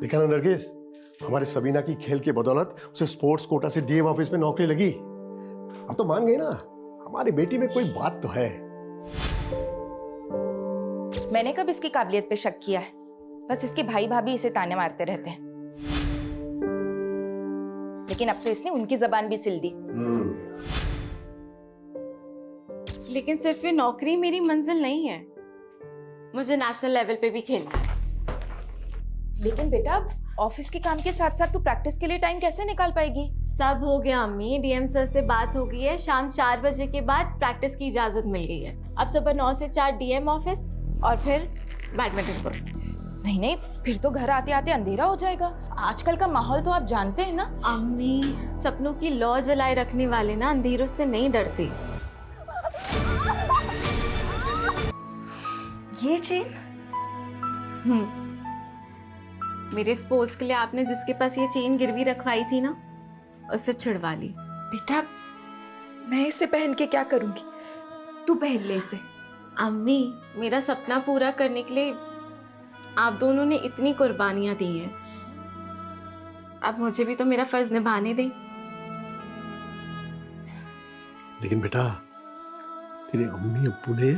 देखा ना नरगिस, हमारे सबीना की खेल की बदौलत उसे स्पोर्ट्स कोटा से डीएम ऑफिस में नौकरी लगी। अब तो मान गए ना, हमारी बेटी में कोई बात तो है। मैंने कब इसकी काबिलियत पे शक किया है? बस इसके भाई भाभी इसे ताने मारते रहते हैं। लेकिन अब तो इसने उनकी जबान भी सिल दी। लेकिन सिर्फ ये नौकरी मेरी मंजिल नहीं है, मुझे नेशनल लेवल पे भी खेलना है। लेकिन बेटा, ऑफिस के काम के साथ साथ तू प्रैक्टिस के लिए टाइम कैसे निकाल पाएगी? सब हो गया अम्मी, डीएम सर से बात हो गई है, शाम 4 बजे के बाद प्रैक्टिस की इजाजत मिल गई है। अब सुबह 9 से 4 डीएम ऑफिस और फिर बैडमिंटन कोर्ट। नहीं नहीं, फिर तो घर आते आते अंधेरा हो जाएगा। आजकल का माहौल तो आप जानते हैं ना। अम्मी, सपनों की लौ जलाए रखने वाले ना अंधेरों से नहीं डरते। ये चेन मेरे स्पोर्ट्स के लिए आपने जिसके पास ये चेन गिरवी रखवाई थी ना, उससे छुड़वा ली। बेटा, मैं इसे पहन के क्या करूंगी? तू पहन ले इसे। अम्मी, मेरा सपना पूरा करने के लिए आप दोनों ने इतनी कुर्बानियां दी हैं, अब मुझे भी तो मेरा फर्ज निभाने दें। लेकिन बेटा, तेरे अम्मी अब्बू ने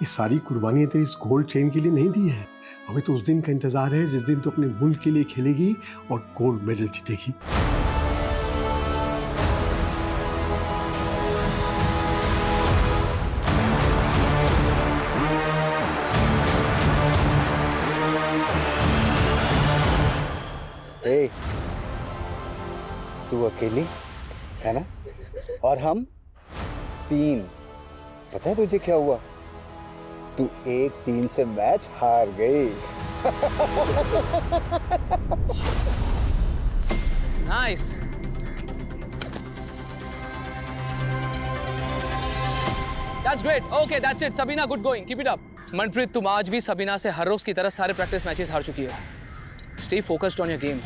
ये सारी कुर्बानियां तेरी इस गोल्ड चेन के लिए नहीं दी है। हमें तो उस दिन का इंतजार है जिस दिन तू अपने मुल्क के लिए खेलेगी और गोल्ड मेडल जीतेगी। ए, तू अकेली है ना, और हम 3। पता है तुझे क्या हुआ? तू 1-3 से मैच हार गई। Nice. That's great. Okay, that's it. Sabina, good going. Keep it up. Manpreet, तुम आज भी सबीना से हर रोज की तरह सारे प्रैक्टिस मैचेस हार चुकी हो। Stay focused on your game.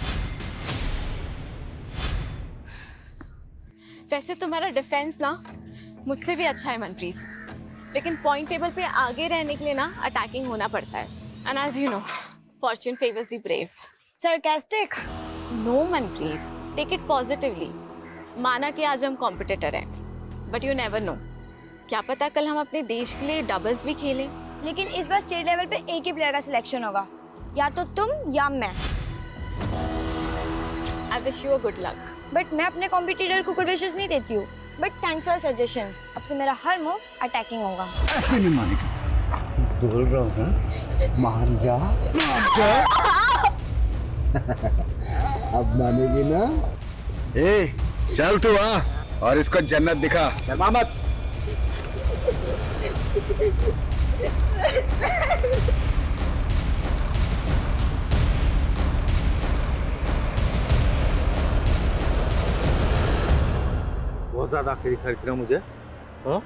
वैसे तुम्हारा डिफेंस ना मुझसे भी अच्छा है मनप्रीत, लेकिन पॉइंट टेबल पे आगे रहने के लिए ना अटैकिंग होना पड़ता है। And as you know, fortune favours the brave. Sarcastic? No Manpreet, take it positively. माना कि आज हम कॉम्पिटिटर हैं, बट यू नेवर नो, क्या पता कल हम अपने देश के लिए डबल्स भी खेलें। लेकिन इस बार स्टेट लेवल पे एक ही प्लेयर का सिलेक्शन होगा, या तो तुम या मैं। I wish you a good luck. But मैं अपने कॉम्पिटिटर को गुड विशेस नहीं देती हूँ। But thanks for suggestion. अब से मेरा हर मूव अटैकिंग होगा। ऐसे नहीं मानेगा। बोल रहा हूँ ना, मान जा। अब मानेगी ना? ए, चल तू आ और इसको जन्नत दिखा। मत। बहुत ज्यादा आंखें दिखा रही थी ना मुझे। हाँ,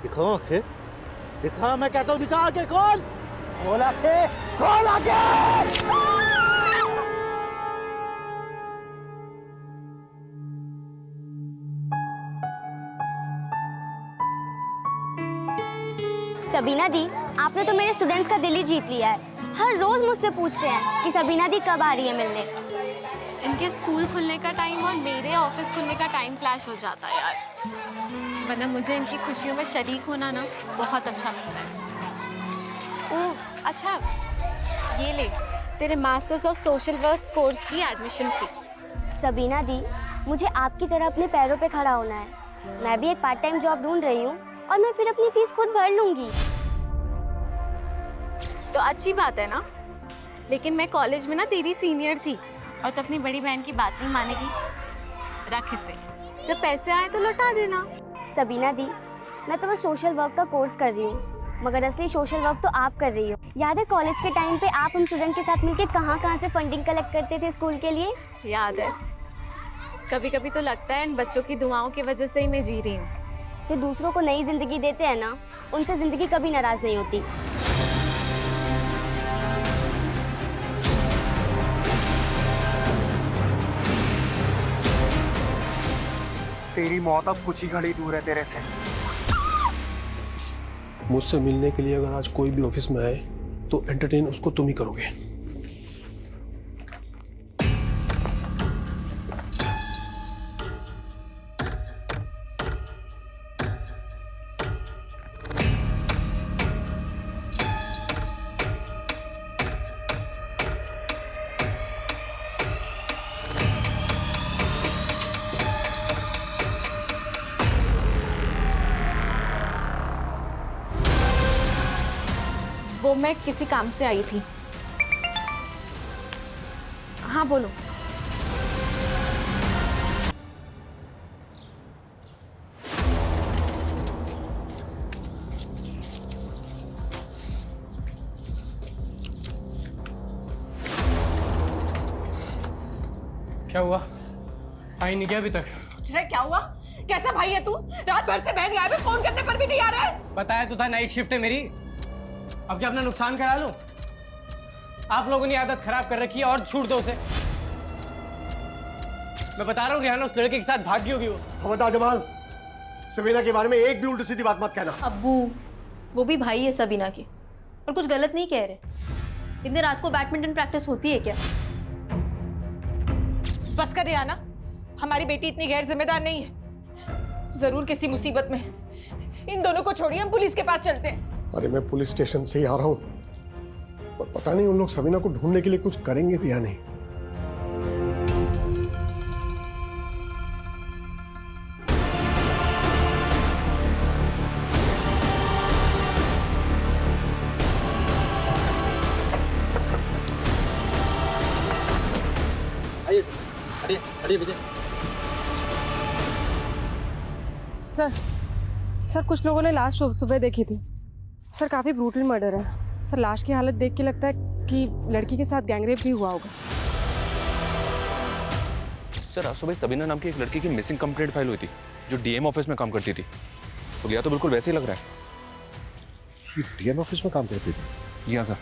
दिखाओ आंखें, दिखा, मैं कहता हूँ दिखा आंखें। खोल, खोल आंखें, खोल आंखें। सबीना दी, आपने तो मेरे स्टूडेंट्स का दिल ही जीत लिया है। हर रोज मुझसे पूछते हैं कि सबीना दी कब आ रही है मिलने। इनके स्कूल खुलने का टाइम और मेरे ऑफिस खुलने का टाइम क्लैश हो जाता है यार, वरना मुझे इनकी खुशियों में शरीक होना ना बहुत अच्छा लगता है। ओह अच्छा, ये ले तेरे masters of social work course की एडमिशन फी। सबीना दी, मुझे आपकी तरह अपने पैरों पे खड़ा होना है। मैं भी एक पार्ट टाइम जॉब ढूंढ रही हूँ और मैं फिर अपनी फीस खुद भर लूंगी। तो अच्छी बात है ना, लेकिन मैं कॉलेज में ना तेरी सीनियर थी और तो अपनी बड़ी बहन की बात नहीं मानेगी। रख इसे, जब पैसे आए तो लौटा देना। सबीना दी, मैं तो बस सोशल वर्क का कोर्स कर रही हूँ, मगर असली सोशल वर्क तो आप कर रही हो। याद है कॉलेज के टाइम पे आप हम स्टूडेंट के साथ मिलकर कहाँ से फंडिंग कलेक्ट करते थे स्कूल के लिए? याद है। कभी कभी तो लगता है इन बच्चों की दुआओं की वजह से ही मैं जी रही हूँ। जो दूसरों को नई जिंदगी देते हैं ना, उनसे जिंदगी कभी नाराज नहीं होती। तेरी मौत अब कुछ ही घड़ी दूर है तेरे से। मुझसे मिलने के लिए अगर आज कोई भी ऑफिस में आए तो एंटरटेन उसको तुम ही करोगे। मैं किसी काम से आई थी। हाँ बोलो। क्या हुआ? आई नहीं क्या अभी तक? क्या हुआ? कैसा भाई है तू? रात भर से बहन गायब है, फोन करने पर भी नहीं आ रहा है। बताया तो था नाइट शिफ्ट है मेरी। अब क्या अपना नुकसान करा लूं? आप लोगों ने आदत खराब कर रखी है और छूट दो उसे। मैं बता रहा हूँ रिहाना उस लड़के के साथ भागी होगी वो। खबरदार जमाल, सबीना के बारे में एक भी उल्टी सीधी बात मत कहना। अब्बू, वो भी भाई है सबीना की और कुछ गलत नहीं कह रहे। इतने रात को बैडमिंटन प्रैक्टिस होती है क्या? बस कर रिहाना, हमारी बेटी इतनी गैर जिम्मेदार नहीं है। जरूर किसी मुसीबत में। इन दोनों को छोड़िए, हम पुलिस के पास चलते हैं। अरे मैं पुलिस स्टेशन से ही आ रहा हूँ, पर पता नहीं उन लोग सबीना को ढूंढने के लिए कुछ करेंगे भी या नहीं। सर कुछ लोगों ने लाश सुबह देखी थी। सर काफी ब्रूटल मर्डर है। सर लाश की हालत देख के लगता है कि लड़की के साथ गैंगरेप भी हुआ होगा। सर आज सुबह सबीना नाम की एक लड़की की मिसिंग कंप्लेंट फाइल हुई थी जो डीएम ऑफिस में काम करती थी। तो लिया तो बिल्कुल वैसे ही लग रहा है। डीएम ऑफिस में काम करती थी? जी हाँ सर।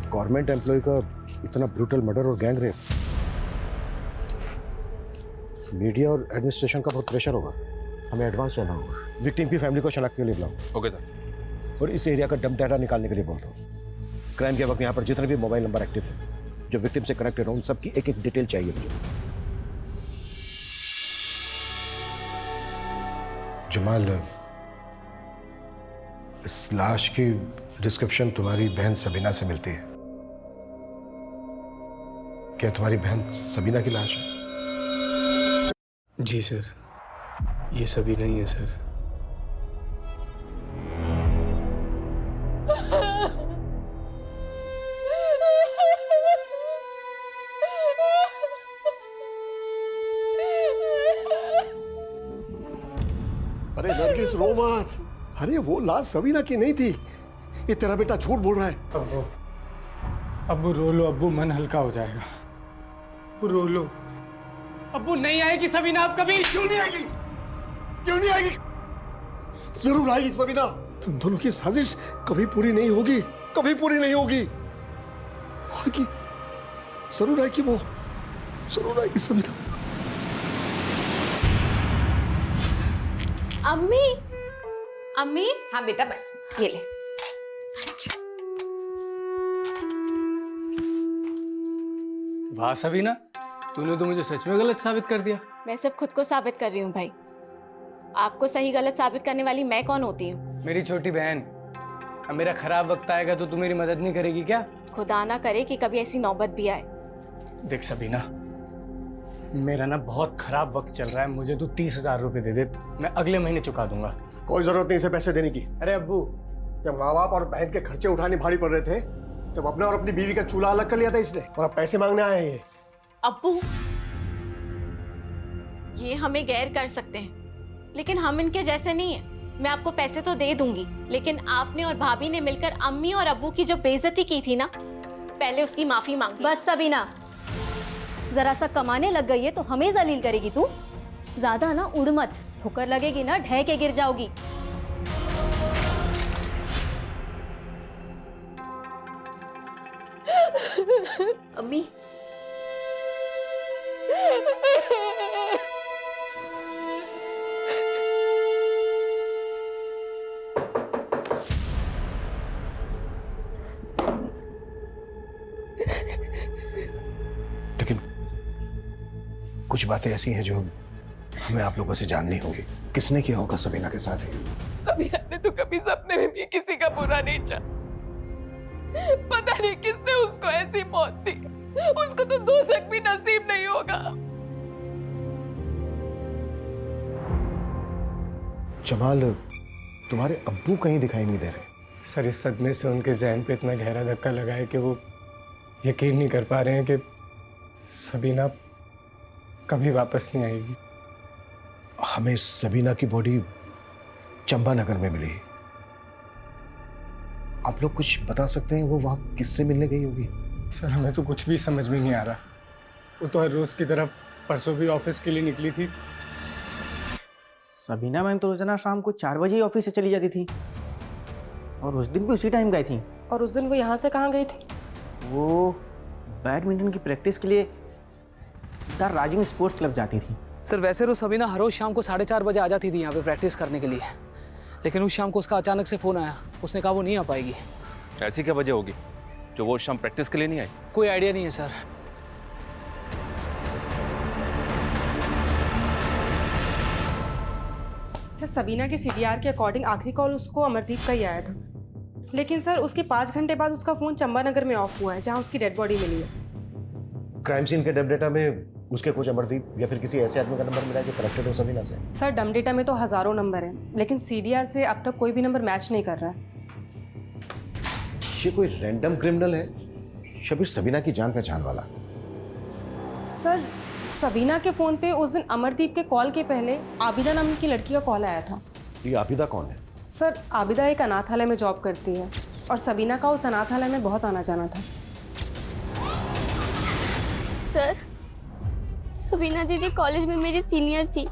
गवर्नमेंट एम्प्लॉय का इतना ब्रूटल मर्डर और गैंगरेप, मीडिया और एडमिनिस्ट्रेशन का बहुत प्रेशर होगा। हमें एडवांस रहना होगा। विक्टिम की फैमिली को शनाख्त के लिए बुलाओ। Okay sir. और इस एरिया का डंप डाटा निकालने के लिए बोल दो। क्राइम के वक्त यहाँ पर जितने भी मोबाइल नंबर एक्टिव हैं जो विक्टिम से कनेक्टेड हो, उन सबकी एक एक डिटेल चाहिए मुझे। जमाल, इस लाश की डिस्क्रिप्शन तुम्हारी बहन सबीना से मिलती है। क्या तुम्हारी बहन सबीना की लाश है? जी सर, ये सभी नहीं है सर। अरे नरगिस रो मत। अरे वो लाश सबीना की नहीं थी। ये तेरा बेटा झूठ बोल रहा है। अब्बू रो लो अब्बू, मन हल्का हो जाएगा। अब्बू रो लो। अब्बू नहीं आएगी सबीना अब कभी। क्यों नहीं आएगी? क्यों नहीं आएगी? जरूर आएगी सबीना। तुम दोनों की साजिश कभी पूरी नहीं होगी, कभी पूरी नहीं होगी। आएगी, जरूर आएगी, वो जरूर आएगी सबीना। अम्मी, अम्मी। हाँ बेटा, बस ये ले। वाह सबीना, तूने तो मुझे सच में गलत साबित कर दिया। मैं सिर्फ खुद को साबित कर रही हूँ भाई। आपको सही गलत साबित करने वाली मैं कौन होती हूँ? मेरी छोटी बहन। अब मेरा खराब वक्त आएगा तो तू मेरी मदद नहीं करेगी क्या? खुदा ना करे कि कभी ऐसी नौबत भी आए। देख सबीना, मेरा ना बहुत खराब वक्त चल रहा है। मुझे तू 30,000 रुपए दे दे, मैं अगले महीने चुका दूंगा। कोई जरूरत नहीं इसे पैसे देने की। अरे अब्बू, जब माँ बाप और बहन के खर्चे उठाने भारी पड़ रहे थे तब अपना और अपनी बीवी का चूल्हा अलग कर लिया था इसने, और अब पैसे मांगने आए हैं। अब्बू, ये हमें गैर कर सकते हैं लेकिन हम इनके जैसे नहीं हैं। मैं आपको पैसे तो दे दूंगी, लेकिन आपने और भाभी ने मिलकर अम्मी और अब्बू की जो बेइज्जती की थी ना, पहले उसकी माफी मांगी। बस सबीना, जरा सा कमाने लग गई है तो हमें जलील करेगी तू। ज्यादा ना उड़ मत, ठोकर लगेगी ना ढह के गिर जाओगी। अम्मी, लेकिन कुछ बातें ऐसी हैं जो हमें आप लोगों से जाननी होगी। किसने किया होगा सबीना के साथ ही? सबीना ने तो कभी सपने में भी किसी का बुरा नहीं चाहा। पता नहीं किसने उसको ऐसी मौत दी। उसको तो दोज़ख भी नसीब नहीं होगा। जमाल, तुम्हारे अब्बू कहीं दिखाई नहीं दे रहे। सर इस सदमे से उनके जहन पे इतना गहरा धक्का लगा है कि वो यकीन नहीं कर पा रहे हैं कि सबीना कभी वापस नहीं आएगी। हमें सबीना की बॉडी चंपानगर में मिली। आप लोग कुछ बता सकते हैं वो वहां किससे मिलने गई होगी? सर हमें तो कुछ भी समझ में नहीं आ रहा। वो तो हर रोज की तरह परसों भी ऑफिस के लिए निकली थी। सबीना मैम तो रोजाना शाम को 4 बजे ही ऑफिस से चली जाती थी और उस दिन भी उसी टाइम गई थी। और उस दिन वो यहाँ से कहाँ गई थी? वो बैडमिंटन की प्रैक्टिस के लिए द राजिंग स्पोर्ट्स क्लब जाती थी। सर वैसे तो सबीना हर रोज शाम को 4:30 बजे आ जाती थी यहाँ पे प्रैक्टिस करने के लिए, लेकिन उस शाम को उसका अचानक से फ़ोन आया, उसने कहा वो नहीं आ पाएगी। ऐसी क्या वजह होगी जो वो शाम प्रैक्टिस के लिए नहीं आई? कोई आइडिया नहीं है सर। सर सबीना के सीडीआर के अकॉर्डिंग आखिरी कॉल उसको अमरदीप का ही आया था, लेकिन सर उसके 5 घंटे बाद उसका फ़ोन चंपानगर में ऑफ हुआ है जहाँ उसकी डेड बॉडी मिली है। क्राइम सीन के डब डेटा में उसके कुछ अमरदीप या फिर किसी ऐसे आदमी का नंबर मिला है जो कनेक्टेड हो सबीना से? सर डम डेटा में तो हज़ारों नंबर हैं, लेकिन सीडीआर से अब तक कोई भी नंबर मैच नहीं कर रहा है। ये कोई रैंडम क्रिमिनल है, शबीर सबीना की जान पहचान वाला? सर सबीना के फ़ोन पे उस दिन अमरदीप के कॉल के पहले आबिदा नाम की लड़की का कॉल आया था। ये आबिदा कौन है? सर आबिदा एक अनाथालय में जॉब करती है और सबीना का उस अनाथालय में बहुत आना जाना था। सर सबीना दीदी कॉलेज में मेरी सीनियर थी।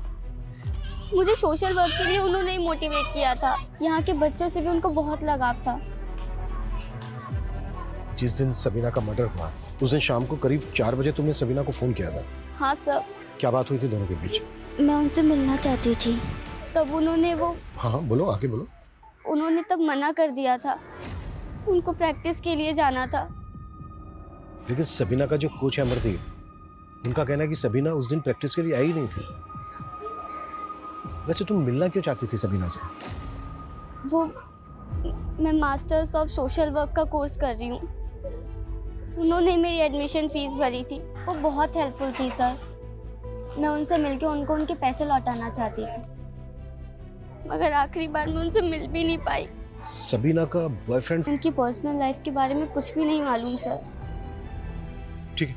मुझे सोशल वर्क के लिए उन्होंने ही मोटिवेट किया था। यहाँ के बच्चों से भी उनको बहुत लगाव था। जिस दिन सबीना का मर्डर हुआ उस दिन शाम को करीब 4 बजे तुमने सबीना को फोन किया था? हाँ सर। क्या बात हुई थी दोनों के बीच? मैं उनसे मिलना चाहती थी, तब उन्होंने हाँ बोलो, आगे बोलो। उन्होंने तब मना कर दिया था, उनको प्रैक्टिस के लिए जाना था। लेकिन सबीना का जो कोच है अमरदीप, उनका कहना है कि सबीना उस दिन प्रैक्टिस के लिए आई नहीं थी। वैसे तुम मिलना क्यों चाहती थी सबीना से? वो मैं मास्टर्स ऑफ सोशल वर्क का कोर्स कर रही हूँ। उन्होंने मेरी एडमिशन फीस भरी थी, वो बहुत हेल्पफुल थी सर। मैं उनसे मिलके उनको उनके पैसे लौटाना चाहती थी, मगर आखिरी बार मैं उनसे मिल भी नहीं पाई। सबीना का बॉयफ्रेंड? उनकी पर्सनल लाइफ के बारे में कुछ भी नहीं मालूम सर। ठीक है,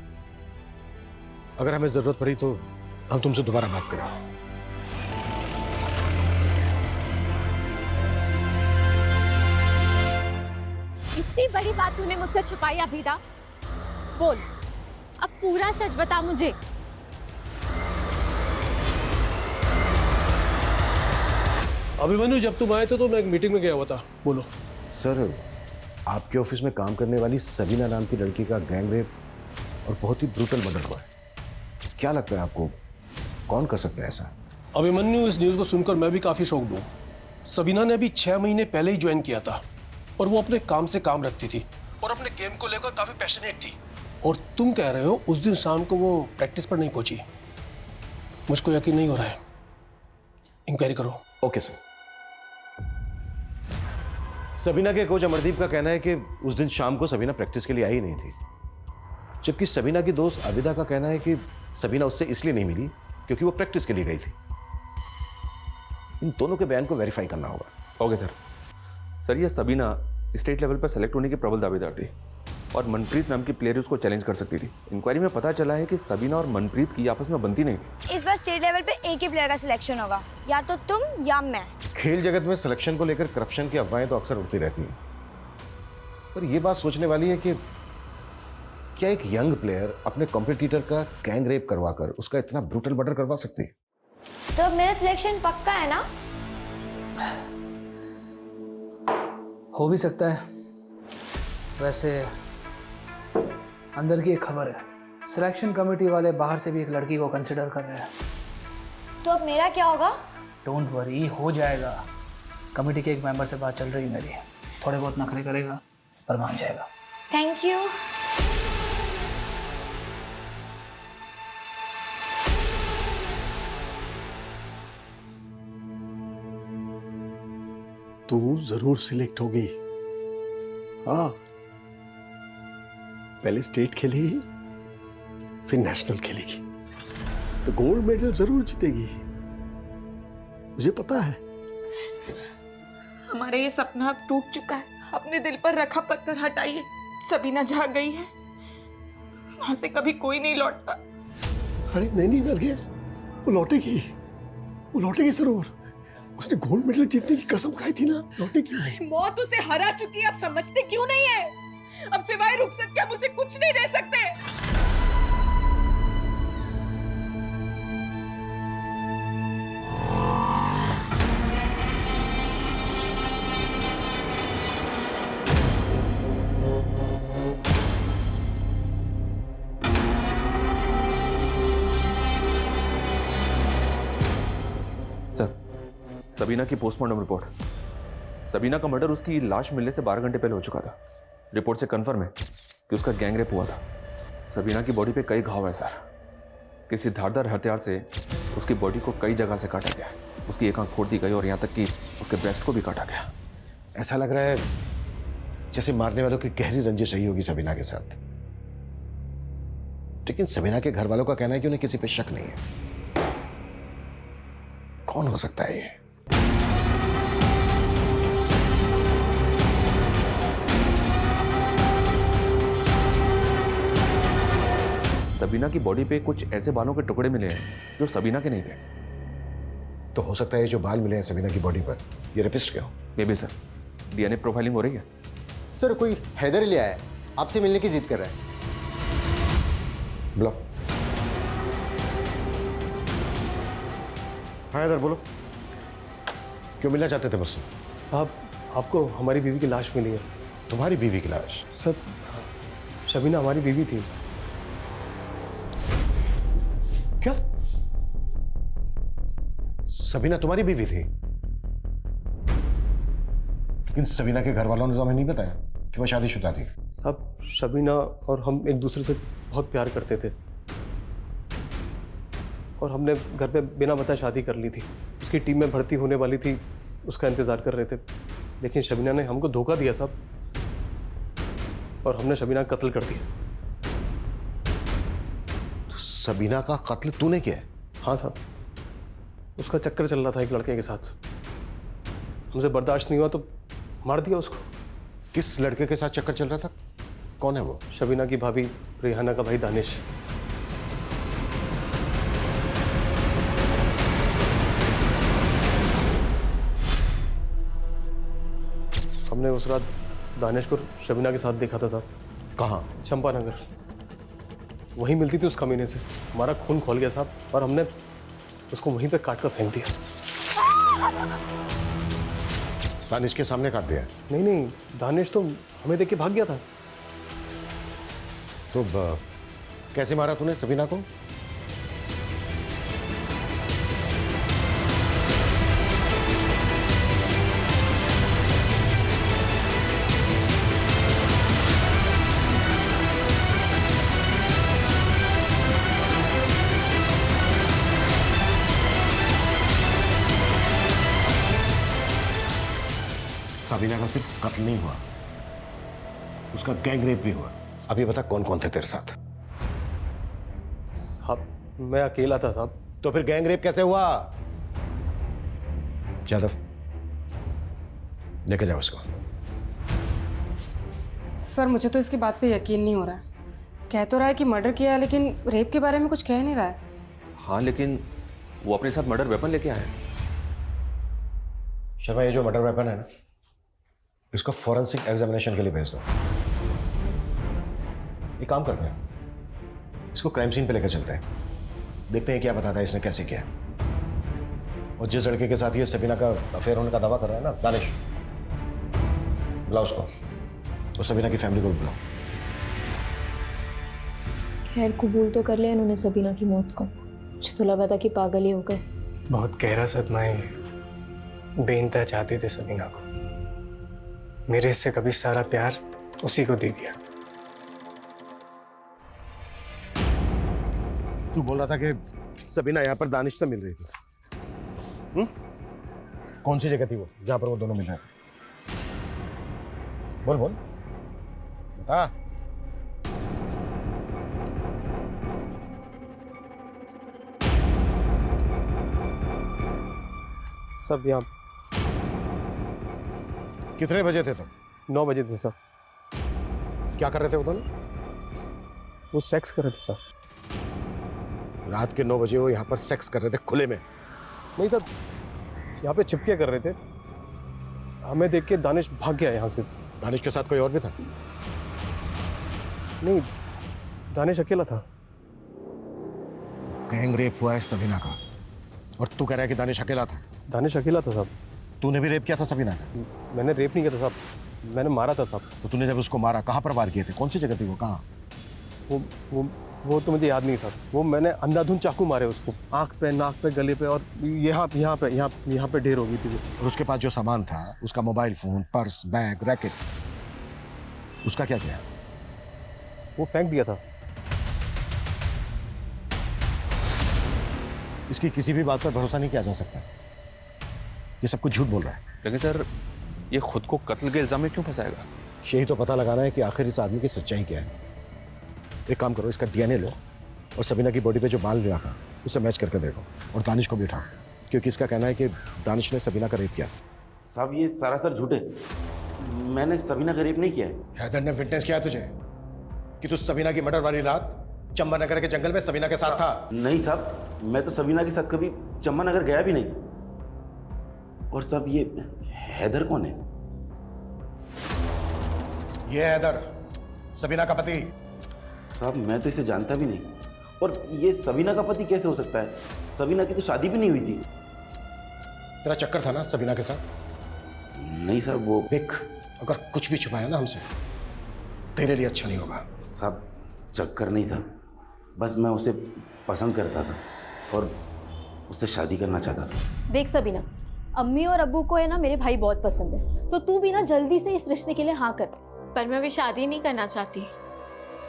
अगर हमें जरूरत पड़ी तो हम तुमसे दोबारा बात करें। इतनी बड़ी बात तूने मुझसे छुपाई अभिदा, बोल अब पूरा सच बता मुझे। अभिमन्यु जब तुम आए थे तो मैं एक मीटिंग में गया हुआ था। बोलो। सर आपके ऑफिस में काम करने वाली सबीना नाम की लड़की का गैंग रेप और बहुत ही ब्रूटल मर्डर हुआ है। क्या लगता है आपको कौन कर सकता है ऐसा? अभिमन्यु इस न्यूज़ को सुनकर मैं भी काफ़ी शॉक्ड हूँ। सबीना ने अभी 6 महीने पहले ही ज्वाइन किया था और वो अपने काम से काम रखती थी और अपने गेम को लेकर काफ़ी पैशनेट थी। और तुम कह रहे हो उस दिन शाम को वो प्रैक्टिस पर नहीं पहुंची। मुझको यकीन नहीं हो रहा है। इंक्वायरी करो। Okay sir. सबीना के कोच अमरदीप का कहना है कि उस दिन शाम को सबीना प्रैक्टिस के लिए आई नहीं थी, जबकि सबीना की दोस्त आबिदा का कहना है कि सबीना उससे इसलिए नहीं मिली क्योंकि वो प्रैक्टिस के लिए गई थी। इन दोनों के बयान को वेरीफाई करना होगा। Okay sir. सर ये सबीना स्टेट लेवल पर सेलेक्ट होने की प्रबल दावेदार थी और मनप्रीत नाम की प्लेयर उसको चैलेंज कर सकती थी। इंक्वायरी में पता चला है कि सबीना और मनप्रीत की आपस में बनती नहीं थी। इस बार स्टेट लेवल पे एक ही प्लेयर का सिलेक्शन होगा, या तो तुम या मैं। खेल जगत में सिलेक्शन को लेकर करप्शन की अफवाहें तो अक्सर उड़ती रहती हैं, पर यह बात सोचने वाली है कि क्या एक यंग प्लेयर अपने कॉम्पिटिटर का गैंग रेप करवाकर उसका इतना ब्रूटल मर्डर करवा सकती है? तो मेरा सिलेक्शन पक्का है ना? हो भी सकता है। वैसे अंदर की एक खबर है, सिलेक्शन कमेटी वाले बाहर से भी एक लड़की को कंसिडर कर रहे हैं। तो अब मेरा क्या होगा? डोंट वरी, हो जाएगा। कमेटी के एक मेंबर से बात चल रही है मेरी, थोड़े बहुत नखरे करेगा पर मान जाएगा। Thank you. तू जरूर सिलेक्ट होगी। हाँ, पहले स्टेट खेलेगी फिर नेशनल खेलेगी तो गोल्ड मेडल जरूर जीतेगी। मुझे पता है हमारा ये सपना अब टूट चुका है। अपने दिल पर रखा पत्थर हटाइए। सबीना जहाँ गई है वहां से कभी कोई नहीं लौटता। अरे नहीं नरगिस, वो लौटेगी जरूर। उसने गोल्ड मेडल जीतने की कसम खाई थी ना, लौटेगी। मौत उसे हरा चुकी है, अब समझते क्यों नहीं है? अब सिवाय रुखसत के हम उसे कुछ नहीं दे सकते। सबीना की पोस्टमार्टम रिपोर्ट। सबीना का मर्डर उसकी लाश मिलने से 12 घंटे पहले हो चुका था। रिपोर्ट से कंफर्म है कि उसका गैंग रेप हुआ था। सबीना की बॉडी पे कई घाव है सर। किसी धारदार हथियार से उसकी बॉडी को कई जगह से काटा गया। उसकी एक आंख फोड़ दी गई और यहाँ तक कि उसके ब्रेस्ट को भी काटा गया। ऐसा लग रहा है जैसे मारने वालों की गहरी रंजिश रही होगी सबीना के साथ। लेकिन सबीना के घर वालों का कहना है कि उन्हें किसी पे शक नहीं है। कौन हो सकता है ये? सबीना की बॉडी पे कुछ ऐसे बालों के टुकड़े मिले हैं जो सबीना के नहीं थे। तो हो सकता है जो बाल मिले हैं सबीना की बॉडी पर ये रेपिस्ट के हो। May be sir. DNA profiling हो रही है। सर कोई हैदर लिया है, आपसे मिलने की जिद कर रहा है। ब्लॉक। हाँ हैदर बोलो, क्यों मिलना चाहते थे मुझसे? साहब आपको हमारी बीवी की लाश मिली है। तुम्हारी बीवी की लाश? सर सबीना हमारी बीवी थी। क्या? सबीना तुम्हारी बीवी थी? लेकिन सबीना के घर वालों ने तो हमें नहीं बताया कि वो शादीशुदा थी। साहब सबीना और हम एक दूसरे से बहुत प्यार करते थे और हमने घर पे बिना बताए शादी कर ली थी। उसकी टीम में भर्ती होने वाली थी, उसका इंतजार कर रहे थे। लेकिन सबीना ने हमको धोखा दिया साहब और हमने सबीना का कत्ल कर दिया। तो सबीना का कत्ल तूने किया है? हाँ साहब, उसका चक्कर चल रहा था एक लड़के के साथ। हमसे बर्दाश्त नहीं हुआ तो मार दिया उसको। किस लड़के के साथ चक्कर चल रहा था? कौन है वो? शबीना की भाभी रेहाना का भाई दानिश। हमने उस रात दानिश को शबीना के साथ देखा था साहब। कहाँ? चंपानगर। वहीं मिलती थी उस कमीने से। हमारा खून खोल गया साहब और हमने उसको वहीं पे काट कर फेंक दिया। दानिश के सामने काट दिया? नहीं, दानिश तो हमें देख के भाग गया था। तो कैसे मारा तूने सबीना को? सबीना का सिर्फ कत्ल नहीं हुआ, उसका गैंग रेप भी हुआ। अभी बता कौन कौन थे तेरे साथ? साहब मैं अकेला था साहब। तो फिर गैंग रेप कैसे हुआ? यादव लेके जाओ इसको। सर मुझे तो इसकी बात पे यकीन नहीं हो रहा है। कह तो रहा है कि मर्डर किया है लेकिन रेप के बारे में कुछ कह नहीं रहा है। हाँ लेकिन वो अपने साथ मर्डर वेपन लेके आया है। शर्मा ये जो मर्डर वेपन है ना, इसको फॉरेंसिक एग्जामिनेशन के लिए भेज दो। एक काम करते हैं, इसको क्राइम सीन पे लेकर चलते हैं, देखते हैं क्या बताता है इसने कैसे किया। और जिस लड़के के साथ ये सबीना का अफेयर होने का दावा कर रहा है ना, दानिश, बुलाओ उसको और सबीना की फैमिली को भी बुलाओ। खैर कबूल तो कर लिया इन्होंने सबीना की मौत को। मुझे तो लगा था कि पागल ही हो गए। बहुत गहरा सदमा है। बेइंतहा चाहते थे सबीना को। मेरे से कभी सारा प्यार उसी को दे दिया। तू बोल रहा था कि सबीना यहाँ पर दानिश से मिल रही थी। कौन सी जगह थी वो जहां पर वो दोनों मिल रहे थे? बोल बोल बता। सब यहाँ कितने बजे थे तुम? 9 बजे थे सर। क्या कर रहे थे वो दोनों? वो सेक्स कर रहे थे सर। रात के 9 बजे वो यहाँ पर सेक्स कर रहे थे खुले में? नहीं सर, यहाँ पे छिपके कर रहे थे। हमें देख के दानिश भाग गया यहाँ से। दानिश के साथ कोई और भी था? नहीं, दानिश अकेला था। गैंग रेप हुआ है सबीना का और तू कह रहा है कि दानिश अकेला था? दानिश अकेला था साहब। तूने भी रेप किया था सबीना का? मैंने रेप नहीं किया था साहब, मैंने मारा था साहब। तो तूने जब उसको मारा कहाँ पर वार किए थे? कौन सी जगह थी वो? कहाँ? वो तो मुझे याद नहीं साहब। वो मैंने अंधाधुंध चाकू मारे उसको, आंख पे, नाक पे, गले पे और यहाँ पे ढेर हो गई थी वो। और उसके पास जो सामान था, उसका mobile phone, purse, bag, racket, उसका क्या किया? वो फेंक दिया था। इसकी किसी भी बात पर भरोसा नहीं किया जा सकता। ये सब कुछ झूठ बोल रहा है। लेकिन सर, ये खुद को कत्ल के इल्जाम में क्यों फंसाएगा? यही तो पता लगाना है कि आखिर इस आदमी की सच्चाई क्या है। एक काम करो, इसका डीएनए लो और सबीना की बॉडी पे जो बाल मिला था उससे मैच करके देखो, और दानिश को भी उठाओ, क्योंकि इसका कहना है कि दानिश ने सबीना का रेप किया। साहब ये सरासर झूठ है, मैंने सबीना का रेप नहीं किया है। हैदर ने विटनेस किया तुझे कि तू सबीना की मर्डर वाली रात चंबा के जंगल में सबीना के साथ था? नहीं साहब, मैं तो सबीना के साथ कभी चंबा नगर गया भी नहीं। और साहब ये हैदर कौन है? ये हैदर सबीना का पति। साहब मैं तो इसे जानता भी नहीं, और ये सबीना का पति कैसे हो सकता है? सबीना की तो शादी भी नहीं हुई थी। तेरा चक्कर था ना सबीना के साथ? नहीं साहब, वो देख, अगर कुछ भी छुपाया ना हमसे, तेरे लिए अच्छा नहीं होगा। साहब चक्कर नहीं था, बस मैं उसे पसंद करता था और उससे शादी करना चाहता था। देख सबीना, अम्मी और अब्बू को है ना मेरे भाई बहुत पसंद है, तो तू भी ना जल्दी से इस रिश्ते के लिए हाँ कर। पर मैं भी शादी नहीं करना चाहती,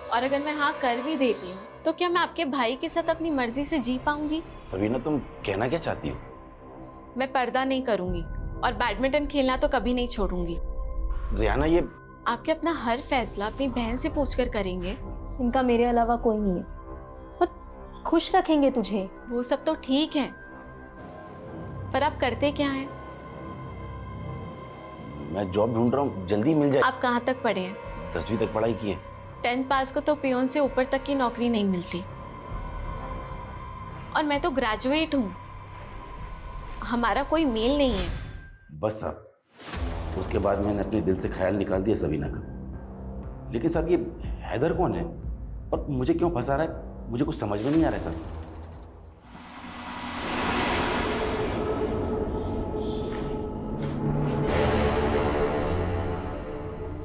और अगर मैं हाँ कर भी देती हूँ तो क्या मैं आपके भाई के साथ अपनी मर्जी से जी पाऊंगी? सबीना तुम कहना क्या चाहती हो? मैं पर्दा नहीं करूंगी और बैडमिंटन खेलना तो कभी नहीं छोड़ूंगी। रियाना, ये आपके अपना हर फैसला अपनी बहन से पूछकर करेंगे। इनका मेरे अलावा कोई नहीं है और खुश रखेंगे तुझे। वो सब तो ठीक है, पर आप करते क्या हैं? मैं जॉब ढूंढ रहा हूँ, जल्दी मिल जाए। आप कहाँ तक पढ़े हैं? 10वीं तक पढ़ाई की है। 10th पास को तो पियोन से ऊपर तक की नौकरी नहीं मिलती, और मैं तो ग्रेजुएट हूँ। हमारा कोई मेल नहीं है। बस साहब, उसके बाद मैंने अपने दिल से ख्याल निकाल दिया सबीना का। लेकिन साहब ये हैदर कौन है और मुझे क्यों फंसा रहा है, मुझे कुछ समझ में नहीं आ रहा है साहब।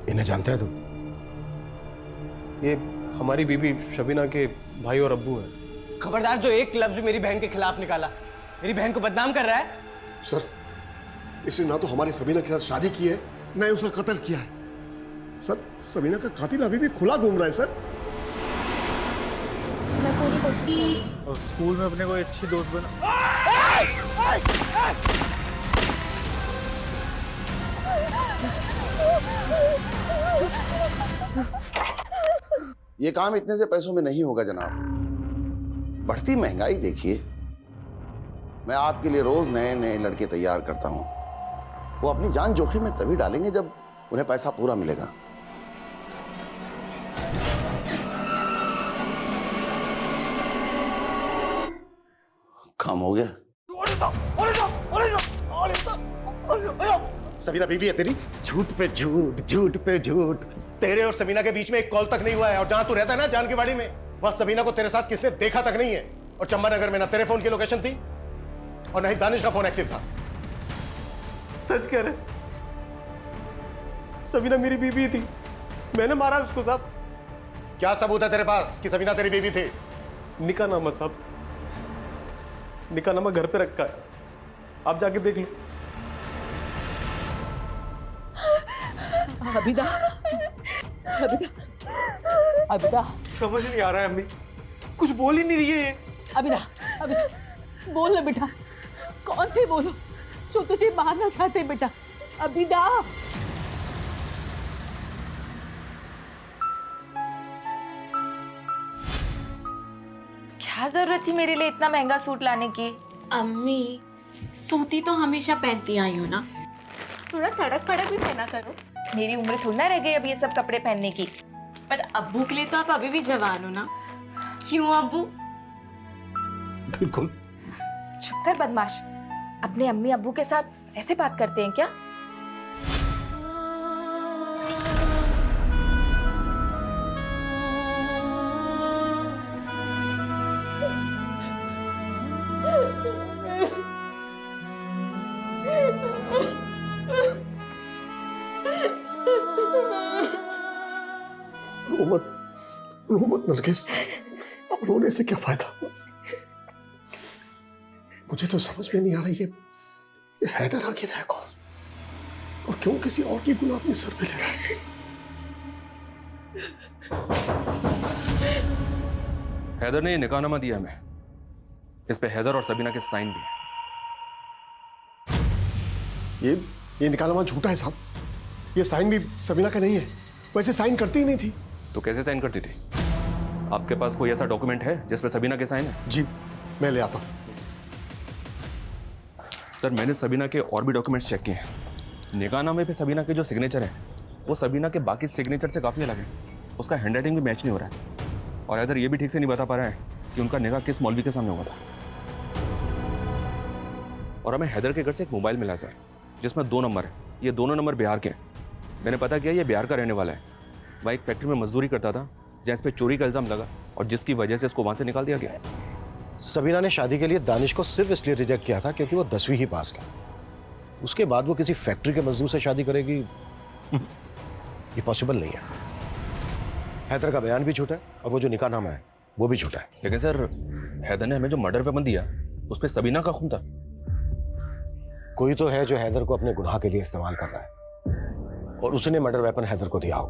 इन्हें जानता है तू? ये हमारी बीबी शबीना के भाई और अब्बू है। खबरदार, जो एक लफ्ज मेरी बहन के खिलाफ निकाला, मेरी बहन को बदनाम कर रहा है। सर, इसने ना तो हमारी सबीना के साथ शादी की है, ना ही उसका कत्ल किया है। सर, सबीना का कातिल अभी भी खुला घूम रहा है सर। मैं पूरी कोशिश और स्कूल में अपने कोई अच्छी दोस्त बना। ये काम इतने से पैसों में नहीं होगा जनाब। बढ़ती महंगाई देखिए, मैं आपके लिए रोज नए नए लड़के तैयार करता हूं। वो अपनी जान जोखिम में तभी डालेंगे जब उन्हें पैसा पूरा मिलेगा। काम हो गया। सबीना बीवी है तेरी? झूठ पे झूठ, झूठ पे झूठ। तेरे और सबीना के बीच में एक कॉल तक नहीं हुआ है, और जहां तू रहता है ना जानकीवाड़ी में, वहां सबीना को तेरे साथ किसने देखा तक नहीं है। और चंबानगर में ना तेरे फोन की लोकेशन थी और ना ही दानिश का फोन एक्टिव था। सच कह रहे, सबीना मेरी बीवी थी, मैंने मारा उसको साहब। क्या सबूत है तेरे पास कि सबीना तेरी बीवी थी? निकाहनामा साहब, निकाहनामा घर पे रखा है, आप जाके देख लो। अबिदा, अबिदा, अबिदा, समझ नहीं आ रहा है अम्मी, कुछ बोल ही नहीं रही है। अबिदा, अबिदा, बोल ना बेटा, कौन थे बोलो जो तुझे मारना चाहते बेटा? अबिदा, क्या जरूरत थी मेरे लिए इतना महंगा सूट लाने की? अम्मी, सूती तो हमेशा पहनती आई हो ना, थोड़ा तड़क फड़क भी पहना करो। मेरी उम्र थोड़ी ना रह गई अब ये सब कपड़े पहनने की। पर अब्बू के लिए तो आप अभी भी जवान हो ना। क्यों अब्बू? बिल्कुल। चुप कर बदमाश। अपने अम्मी अब्बू के साथ ऐसे बात करते हैं क्या? रो मत नरगिस, रोने से क्या फायदा? मुझे तो समझ में नहीं आ रही ये हैदर आखिर है कौन और क्यों किसी और की गुनाह अपने सर पे ले रहा है? हैदर ने ये निकाहनामा दिया हमें। इस पे हैदर और सबीना के साइन भी है। ये निकाहनामा झूठा है साहब। ये साइन भी सबीना का नहीं है। वैसे साइन करती ही नहीं थी। तो कैसे साइन करती थी? आपके पास कोई ऐसा डॉक्यूमेंट है जिस पे सबीना के साइन है? जी, मैं ले आता हूं। सर, मैंने सबीना के और भी डॉक्यूमेंट्स चेक किए हैं। निकाहनामे पे सबीना के जो सिग्नेचर है वो सबीना के बाकी सिग्नेचर से काफ़ी अलग है। उसका हैंडराइटिंग भी मैच नहीं हो रहा है और हैदर ये भी ठीक से नहीं बता पा रहा है कि उनका निकाह किस मौलवी के सामने हुआ था। और हमें हैदर के घर से एक मोबाइल मिला सर, जिसमें 2 नंबर है। ये दोनों नंबर बिहार के हैं। मैंने पता किया ये बिहार का रहने वाला है। वह एक फैक्ट्री में मजदूरी करता था जहाँ इस पर चोरी का इल्ज़ाम लगा और जिसकी वजह से इसको वहाँ से निकाल दिया गया। सबीना ने शादी के लिए दानिश को सिर्फ इसलिए रिजेक्ट किया था क्योंकि वो 10वीं ही पास था। उसके बाद वो किसी फैक्ट्री के मजदूर से शादी करेगी, ये पॉसिबल नहीं है। हैदर का बयान भी झूठा है और वो जो निकाहनामा है वो भी झूठा है। लेकिन सर, हैदर ने हमें जो मर्डर वेपन दिया उस पर सबीना का खून था। कोई तो है जो हैदर को अपने गुनाह के लिए इस्तेमाल कर रहा है और उसने मर्डर वेपन हैदर को दिया हो।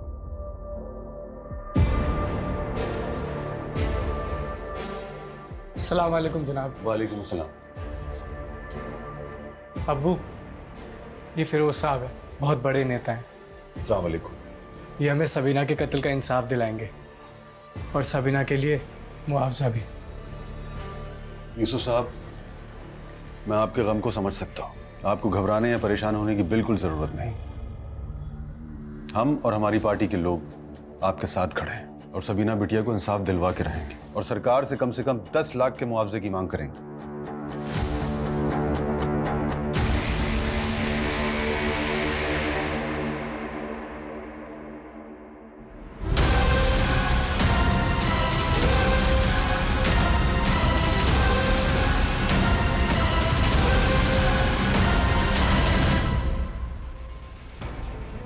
अस्सलाम वालेकुम जनाब। वालेकुम सलाम। अब्बू, ये फिरोज साहब है, बहुत बड़े नेता हैं। अस्सलाम वालेकुम। ये हमें सबीना के कत्ल का इंसाफ दिलाएंगे और सबीना के लिए मुआवजा भी। यूसुफ साहब, मैं आपके गम को समझ सकता हूँ। आपको घबराने या परेशान होने की बिल्कुल जरूरत नहीं। हम और हमारी पार्टी के लोग आपके साथ खड़े हैं और सबीना बिटिया को इंसाफ दिलवा के रहेंगे और सरकार से कम 10 लाख के मुआवजे की मांग करेंगे।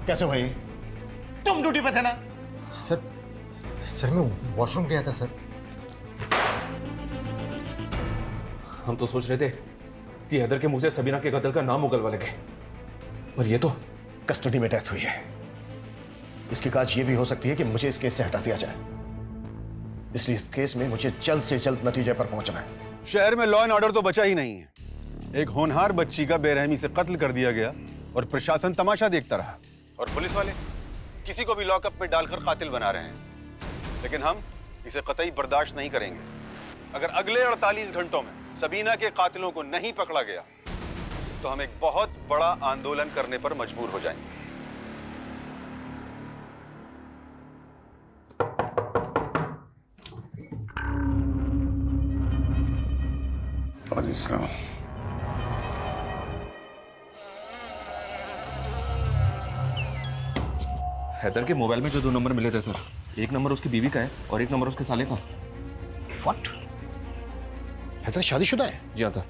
कैसे भाई? तुम ड्यूटी पे थे ना? सर मैं वॉशरूम गया था सर। हम तो सोच रहे थे कि हैदर के मुंह से सबीना के कत्ल का नाम उगलवा लगे, पर ये तो कस्टडी में डेथ हुई है। इसकी काज ये भी हो सकती है कि मुझे इस केस से हटा दिया जाए, इसलिए इस केस में मुझे जल्द से जल्द नतीजे पर पहुंचना है। शहर में लॉ एंड ऑर्डर तो बचा ही नहीं है। एक होनहार बच्ची का बेरहमी से कत्ल कर दिया गया और प्रशासन तमाशा देखता रहा और पुलिस वाले किसी को भी लॉकअप में डालकर कातिल बना रहे हैं। लेकिन हम इसे कतई बर्दाश्त नहीं करेंगे। अगर अगले 48 घंटों में सबीना के कातिलों को नहीं पकड़ा गया तो हम एक बहुत बड़ा आंदोलन करने पर मजबूर हो जाएंगे। हैदर के मोबाइल में जो 2 नंबर मिले थे सर, एक नंबर उसकी बीवी का है और एक नंबर उसके साले का। व्हाट? हैदर शादीशुदा है? जी हाँ सर।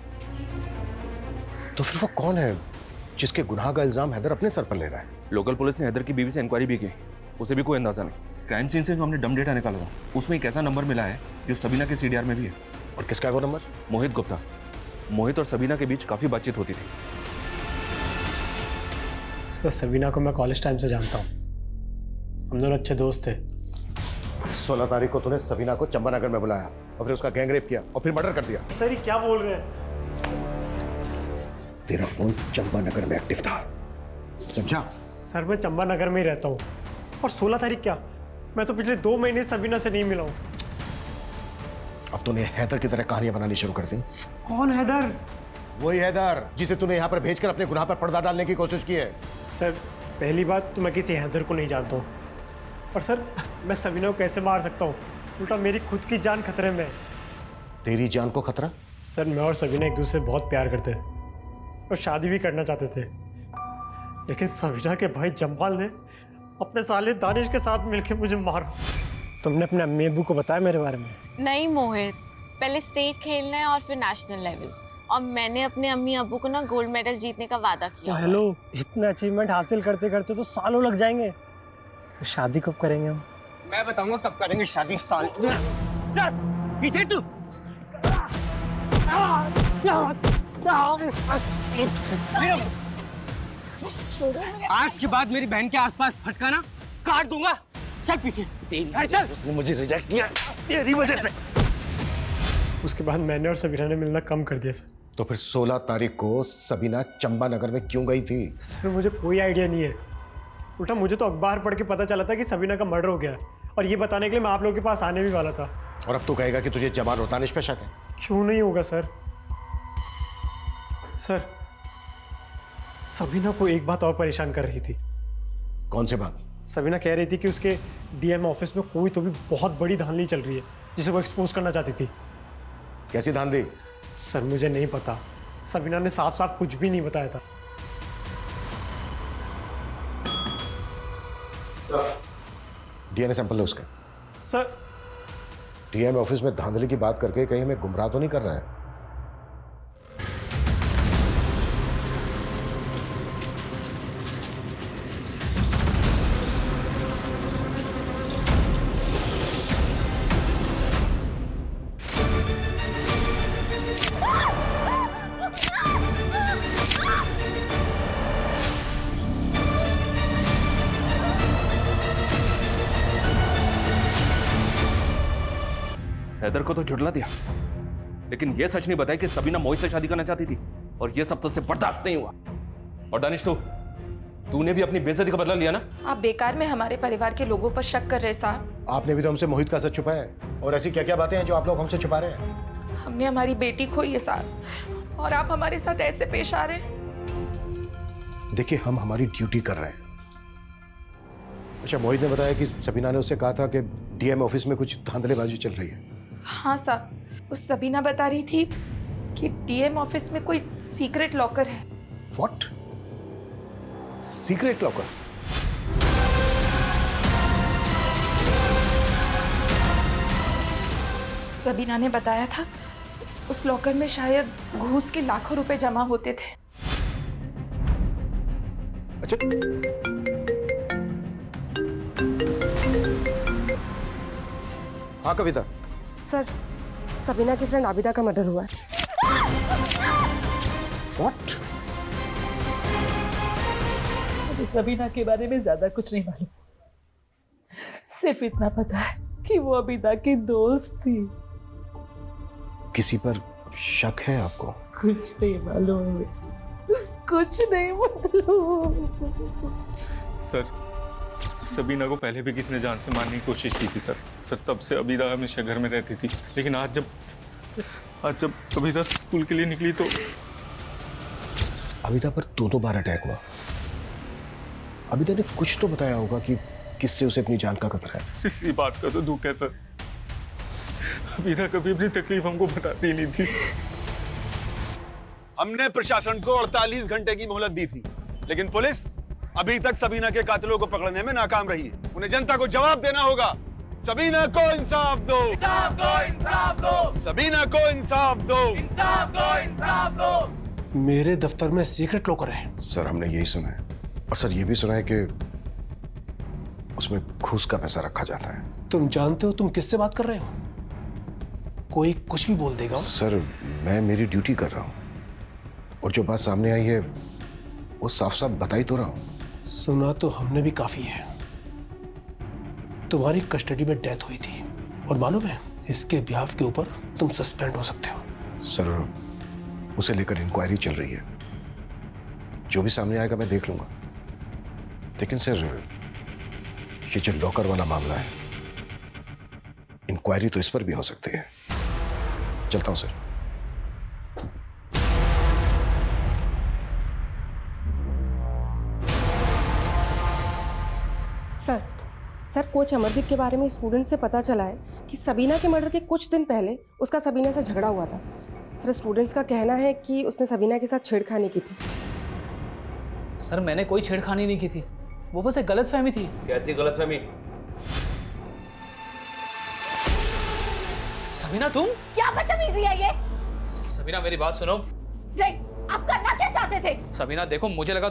तो फिर वो कौन है जिसके गुनाह का इल्जाम हैदर अपने सर पर ले रहा है? लोकल पुलिस ने हैदर की बीवी से इंक्वायरी भी की, उसे भी कोई अंदाजा नहीं। क्राइम सीन से जो हमने डम डेटा निकाला था उसमें एक ऐसा नंबर मिला है जो सबीना के सीडीआर में भी है। और किसका है वो नंबर? मोहित गुप्ता। मोहित और सबीना के बीच काफी बातचीत होती थी। सर, सबीना को मैं कॉलेज टाइम से जानता हूँ, हम दोनों अच्छे दोस्त थे। 16 तारीख को तूने सबीना को चंपानगर में बुलाया और फिर उसका गैंगरेप किया और फिर मर्डर कर दिया। सर, ये क्या बोल रहे हैं? तेरा फोन चंपानगर में एक्टिव था, समझा? सर, मैं चंपानगर में ही रहता हूँ। और 16 तारीख क्या, मैं तो पिछले 2 महीने सबीना से नहीं मिला हूँ। अब तूने हैदर की तरह कहानियां बनानी शुरू कर दी। कौन हैदर? वही हैदर जिसे तूने यहाँ पर भेजकर अपने गुनाह पर पर्दा डालने की कोशिश की है। सर पहली बात तो मैं किसी हैदर को नहीं जानता हूँ, और सर मैं सबीना को कैसे मार सकता हूँ? उल्टा मेरी खुद की जान खतरे में है। तेरी जान को खतरा? सर मैं और सबीना एक दूसरे से बहुत प्यार करते थे और शादी भी करना चाहते थे, लेकिन सबीना के भाई जमाल ने अपने साले दानिश के साथ मिलकर मुझे मारा। तुमने अपने अम्मी अब्बू को बताया मेरे बारे में? नहीं मोहित, पहले स्टेट खेलना है और फिर नेशनल लेवल, और मैंने अपने अम्मी अब्बू को ना गोल्ड मेडल जीतने का वादा किया। हेलो, इतने अचीवमेंट हासिल करते करते तो सालों लग जाएंगे। तो शादी कब करेंगे हम? मैं बताऊंगा कब करेंगे शादी। साल पीछे तू। आज के बाद मेरी बहन के आसपास फटकाना काट दूंगा। चल पीछे। चल। उसने मुझे रिजेक्ट किया तेरी वजह से। उसके बाद मैंने और सबीना ने मिलना कम कर दिया सर। तो फिर 16 तारीख को सबीना चंबा नगर में क्यों गई थी? सर मुझे कोई आइडिया नहीं है, उल्टा मुझे तो अखबार पढ़ के पता चला था कि सबीना का मर्डर हो गया, और ये बताने के लिए मैं आप लोगों के पास आने भी वाला था। और अब तो कहेगा कि तुझे जमाल और दानिश पे शक है। क्यों नहीं होगा सर? सर सबीना को एक बात और परेशान कर रही थी। कौन सी बात? सबीना कह रही थी कि उसके डीएम ऑफिस में कोई तो भी बहुत बड़ी धांधली चल रही है जिसे वो एक्सपोज करना चाहती थी। कैसी धांधली? सर मुझे नहीं पता, सबीना ने साफ साफ कुछ भी नहीं बताया था। डीएनए सैंपल लो उसका। सर डीएम ऑफिस में धांधली की बात करके कहीं हमें गुमराह तो नहीं कर रहा है? हैदर को तो झुठला दिया, लेकिन यह सच नहीं बताया कि सबीना मोहित से शादी करना चाहती थी, और यह सब तो उससे बर्दाश्त नहीं हुआ। और दानिश तूने भी अपनी बेइज्जती का बदला लिया ना? आप बेकार में हमारे परिवार के लोगों पर शक कर रहे साहब। आपने भी तो हमसे मोहित का सच छुपाया है, और ऐसी क्या क्या बातें हैं जो आप लोग हमसे छुपा रहे हैं? हमने हमारी बेटी खोई है साहब, और आप हमारे साथ ऐसे पेश आ रहे हैं। देखिए हम हमारी ड्यूटी कर रहे हैं। अच्छा, मोहित ने बताया कि सबीना ने उससे कहा था कि डीएम ऑफिस में कुछ धांधलेबाजी चल रही है। हाँ साहब, उस सबीना बता रही थी कि डीएम ऑफिस में कोई सीक्रेट लॉकर है। व्हाट? Secret locker? सबीना ने बताया था उस लॉकर में शायद घूस के लाखों रुपए जमा होते थे। अच्छा, हाँ कविता। सर सबीना की फ्रेंड आबिदा का मर्डर हुआ है। व्हाट? मुझे सबीना के बारे में ज्यादा कुछ नहीं मालूम, सिर्फ इतना पता है कि वो आबिदा की दोस्त थी। किसी पर शक है आपको? कुछ नहीं मालूम, कुछ नहीं मालूम। सर सबीना को पहले भी किसी ने जान से मारने की कोशिश की थी सर। तब से अबीदा हमेशा घर में रहती थी, लेकिन आज जब अबीदा स्कूल के लिए निकली तो अबीदा पर दो बार अटैक हुआ। अबीदा ने कुछ तो बताया होगा कि किससे उसे अपनी जान का खतरा है। इसी बात का तो दुख है सर, अबीदा कभी अपनी तकलीफ हमको बताती नहीं थी। हमने प्रशासन को 48 घंटे की मोहलत दी थी, लेकिन पुलिस अभी तक सबीना के कातिलों को पकड़ने में नाकाम रही है। उन्हें जनता को जवाब देना होगा। सबीना को इंसाफ दो, इंसाफ दो, इंसाफ दो। सबीना को इंसाफ दो, इंसाफ दो, इंसाफ दो। मेरे दफ्तर में सीक्रेट लॉकर है। सर हमने यही सुना है, और सर ये भी सुना है कि उसमें घूस का पैसा रखा जाता है। तुम जानते हो तुम किससे बात कर रहे हो? कोई कुछ भी बोल देगा। सर मैं मेरी ड्यूटी कर रहा हूँ, और जो बात सामने आई है वो साफ साफ बता ही तो रहा हूँ। सुना तो हमने भी काफी है। तुम्हारी कस्टडी में डेथ हुई थी, और मालूम है इसके ब्याह के ऊपर तुम सस्पेंड हो सकते हो। सर उसे लेकर इंक्वायरी चल रही है, जो भी सामने आएगा मैं देख लूंगा। लेकिन सर ये जो लॉकर वाला मामला है, इंक्वायरी तो इस पर भी हो सकती है। चलता हूं सर। सर कोच अमरदीप के बारे में स्टूडेंट से पता चला है कि सबीना के मर्डर के कुछ दिन पहले उसका सबीना से झगड़ा हुआ था। सर स्टूडेंट्स का कहना है कि उसने सबीना के साथ छेड़खानी की थी। सर मैंने कोई छेड़खानी नहीं की थी, वो बस एक गलतफहमी थी। कैसी गलतफहमी? सबीना तुम? क्या बदतमीजी है ये? सबीना मेरी बात सुनो। नहीं, आप करना क्या चाहते थे? सबीना देखो, मुझे लगा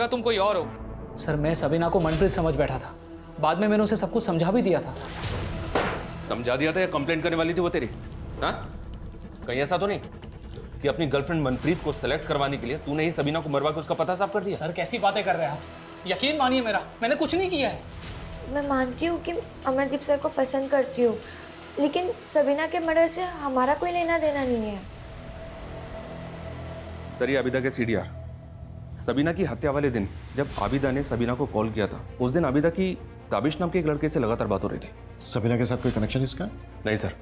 तुम कोई और हो। सर मैं सबीना को मनप्रीत समझ बैठा था, बाद में मैंने उसे सब कुछ समझा भी दिया था। समझा दिया था या कंप्लेंट करने वाली थी वो तेरी? हाँ, कहीं ऐसा तो नहीं कि अपनी गर्लफ्रेंड मनप्रीत को सेलेक्ट करवाने के लिए तूने ही सबीना को मरवा के उसका पता साफ कर दिया? सर कैसी बातें कर रहे हैं आप, यकीन मानिए मेरा, मैंने कुछ नहीं किया है। मैं मानती हूँ कि अमरदीप सर को पसंद करती हूँ, लेकिन सबीना के मर्डर से हमारा कोई लेना देना नहीं है। सर ये आबिदा के सीडीआर। सबीना की हत्या वाले दिन जब आबिदा ने सबीना को कॉल किया था, उस दिन आबिदा की ताबिश नाम के एक लड़के से लगातार बात हो रही थी। सबीना के साथ कोई कनेक्शन इसका? नहीं सर,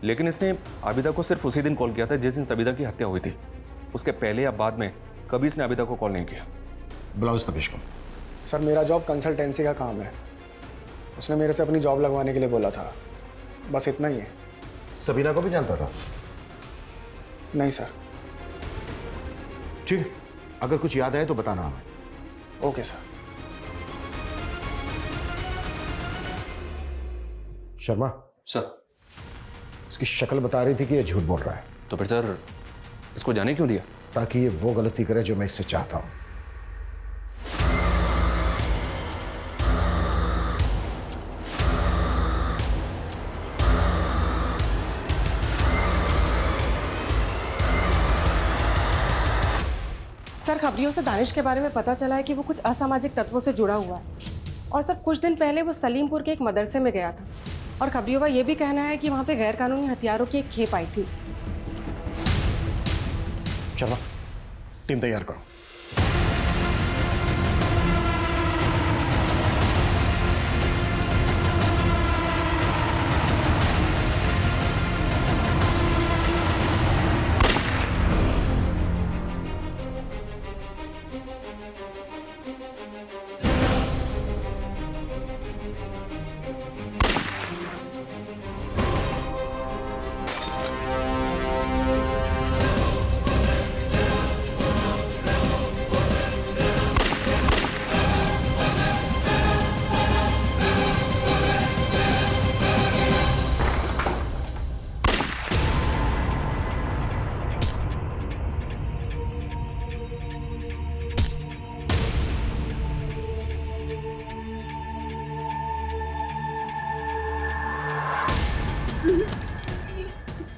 लेकिन इसने आबिदा को सिर्फ उसी दिन कॉल किया था जिस दिन सबीना की हत्या हुई थी। उसके पहले या बाद में कभी इसने आबिदा को कॉल नहीं किया। बुलाओ उस तबिश को। सर मेरा जॉब कंसल्टेंसी का काम है, उसने मेरे से अपनी जॉब लगवाने के लिए बोला था, बस इतना ही है। सबीना को भी जानता था? नहीं सर। ठीक, अगर कुछ याद आए तो बताना हमें। Okay sir. शर्मा सर, इसकी शक्ल बता रही थी कि ये झूठ बोल रहा है। तो फिर सर इसको जाने क्यों दिया? ताकि ये वो गलती करे जो मैं इससे चाहता हूं। सर खबरियों से दानिश के बारे में पता चला है कि वो कुछ असामाजिक तत्वों से जुड़ा हुआ है, और सर कुछ दिन पहले वो सलीमपुर के एक मदरसे में गया था, और खबरियों का ये भी कहना है कि वहाँ पे गैरकानूनी हथियारों की एक खेप आई थी। शर्मा, टीम तैयार करो।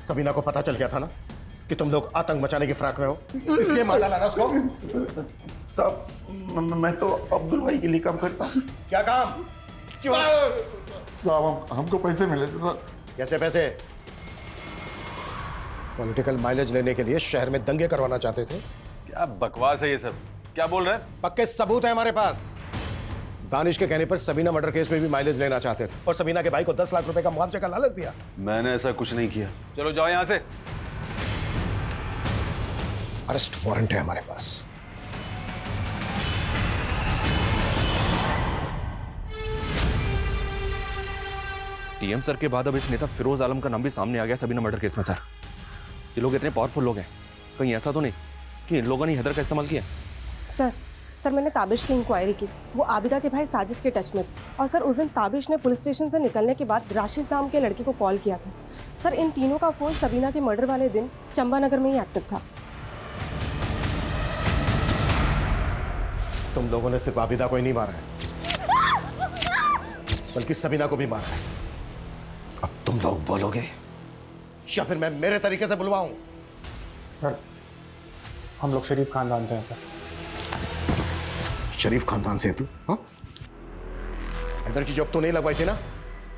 सबीना को पता चल गया था ना कि तुम लोग आतंक मचाने की फिराक में हो, इसलिए मार डाला ना उसको। साहब मैं तो अब्दुल भाई के लिए काम करता हूँ। क्या काम? क्यों? साहब हमको पैसे मिले थे सर। कैसे पैसे? पॉलिटिकल माइलेज लेने के लिए शहर में दंगे करवाना चाहते थे। क्या बकवास है ये सब, क्या बोल रहे हैं? पक्के सबूत है हमारे पास। दानिश के कहने पर सबीना मर्डर केस में भी माइलेज लेना चाहते थे और सबीना के भाई को 10 लाख रुपए का मुआवजे का लालच दिया। मैंने ऐसा कुछ नहीं किया। चलो जाओ यहां से। अरेस्ट वारंट है हमारे पास। टीएम सर के बाद अब इस नेता फिरोज आलम का नाम भी सामने आ गया सबीना मर्डर केस में। सर ये लोग इतने पावरफुल लोग हैं, कहीं ऐसा तो नहीं कि इन लोगों ने हैदर का इस्तेमाल किया? सर मैंने ताबिश की इंक्वायरी की, वो आबिदा के भाई साजिद के टच में थे, और सर उस दिन ताबिश ने पुलिस स्टेशन से निकलने के बाद राशिद नाम के लड़के को कॉल किया था। सर इन तीनों का फोन सबीना के मर्डर वाले दिन चंबानगर में ही एक्टिव था। तुम लोगों ने सिर्फ आबिदा को ही नहीं मारा है, बल्कि सबीना को भी मारा है। अब तुम लोग बोलोगे या फिर मैं मेरे तरीके से बुलवाऊं? सर हम लोग शरीफ खानदान से हैं सर। शरीफ खानदान से है तू? हाँ, इधर की जॉब तो नहीं लगवाई थी ना?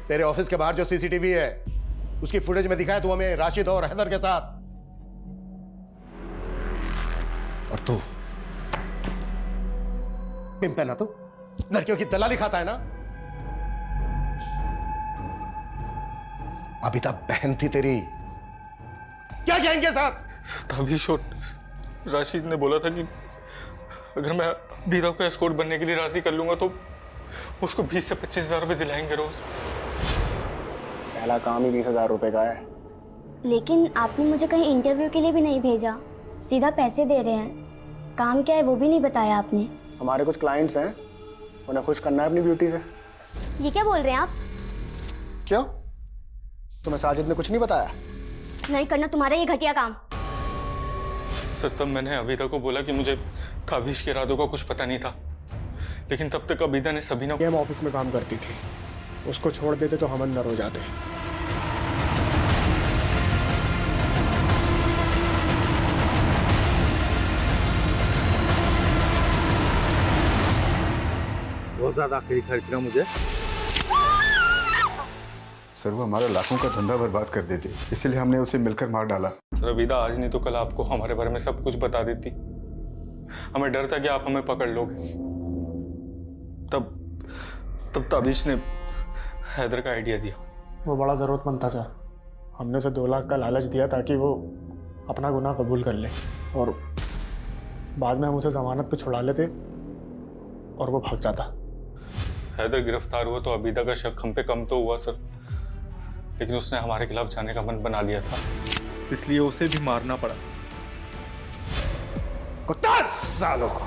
तेरे ऑफिस के बाहर जो सीसीटीवी है उसकी फुटेज में दिखाया तू हमें राशिद और हैदर के साथ। और तू पिंप है ना, तू लड़कियों की दलाली खाता है ना? अबिता बहन थी तेरी, क्या जाएंगे साथ? ताबिश और राशिद ने बोला था कि अगर मैं अबीदा को एस्कॉर्ट बनने के लिए राजी कर लूंगा तो उसको 20 से 25,000 रुपये दिलाएंगे रोज। पहला काम ही 20,000 रुपये का है। लेकिन आपने मुझे कहीं इंटरव्यू के लिए भी नहीं भेजा, सीधा पैसे दे रहे हैं। काम क्या है वो भी नहीं बताया आपने। हमारे कुछ क्लाइंट्स हैं, उन्हें खुश करना है अपनी ब्यूटी से। ये क्या बोल रहे हैं आप? क्यों, तुम्हें साजिद ने कुछ नहीं बताया? नहीं करना तुम्हारा ये घटिया काम। सर तब मैंने अबीदा को बोला कि मुझे ताबिश के इरादों का कुछ पता नहीं था, लेकिन तब तक अबीदा ने सबीना हम ऑफिस में काम करती थी, उसको छोड़ देते तो हम अंदर हो जाते। बहुत ज्यादा आखिरी खर्च ना मुझे। सर वो हमारा लाखों का धंधा बर्बाद कर देती, इसलिए हमने उसे मिलकर मार डाला। सर अबीदा आज नहीं तो कल आपको हमारे बारे में सब कुछ बता देती। हमें डर था कि आप हमें पकड़ लोगे। तब ताबिश ने हैदर का आइडिया दिया। वो बड़ा ज़रूरतमंद था सर, हमने उसे 2 लाख का लालच दिया ताकि वो अपना गुनाह कबूल कर ले, और बाद में हम उसे जमानत पे छुड़ा लेते और वो भाग जाता। हैदर गिरफ्तार हुआ तो अबीदा का शक हम पे कम तो हुआ सर, लेकिन उसने हमारे खिलाफ जाने का मन बना लिया था, इसलिए उसे भी मारना पड़ा। 10 सालों को।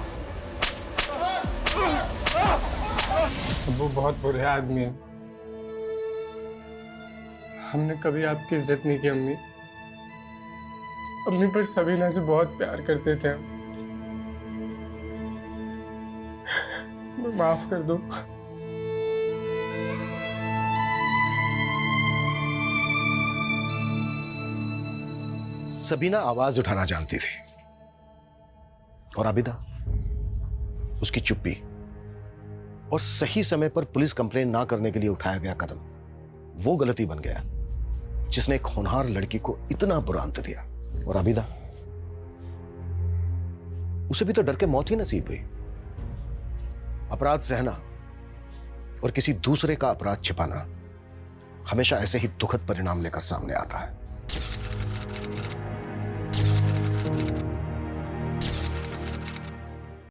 वो बहुत बुरे आदमी है। हमने कभी आपकी इज्जत नहीं की अम्मी। अम्मी पर सबीना से बहुत प्यार करते थे हम। माफ कर दो। सबीना आवाज उठाना जानती थी, और आबिदा उसकी चुप्पी और सही समय पर पुलिस कंप्लेन ना करने के लिए उठाया गया कदम वो गलती बन गया जिसने एक होनहार लड़की को इतना बुरा अंत दिया। और आबिदा, उसे भी तो डर के मौत ही नसीब हुई। अपराध सहना और किसी दूसरे का अपराध छिपाना हमेशा ऐसे ही दुखद परिणाम लेकर सामने आता है।